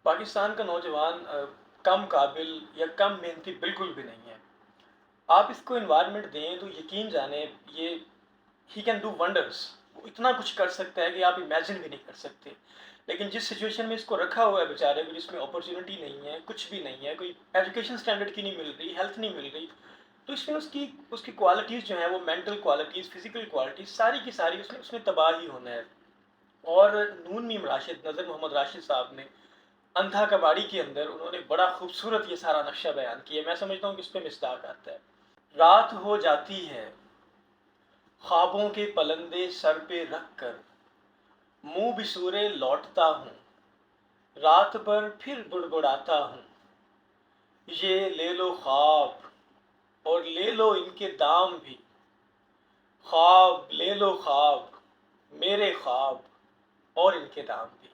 पाकिस्तान का नौजवान कम काबिल या कम मेहनती बिल्कुल भी नहीं है। आप इसको एनवायरनमेंट दें तो यकीन जाने ये ही कैन डू वंडर्स। वो इतना कुछ कर सकता है कि आप इमेजिन भी नहीं कर सकते। लेकिन जिस सिचुएशन में इसको रखा हुआ है बेचारे को, जिसमें अपॉर्चुनिटी नहीं है, कुछ भी नहीं है, कोई एजुकेशन स्टैंडर्ड की नहीं मिल रही, हेल्थ नहीं मिल रही, तो इसमें उसकी उसकी क्वालिटीज़ जो हैं वो मेंटल क्वालिटीज़, फिजिकल क्वालिटीज़ सारी की सारी उसमें उसमें तबाह ही होना है। और नून मीम राशिद, नज़र मोहम्मद राशिद साहब ने अंधा कबाड़ी के अंदर उन्होंने बड़ा खूबसूरत ये सारा नक्शा बयान किया। मैं समझता हूँ कि इस पर मिस्ताक आता है। रात हो जाती है, ख्वाबों के पलंदे सर पे रख कर मुंह बिसूरे लौटता हूँ, रात भर फिर बुड़बुड़ाता हूँ, ये ले लो ख्वाब और ले लो इनके दाम भी, ख्वाब ले लो ख्वाब, मेरे ख्वाब और इनके दाम भी।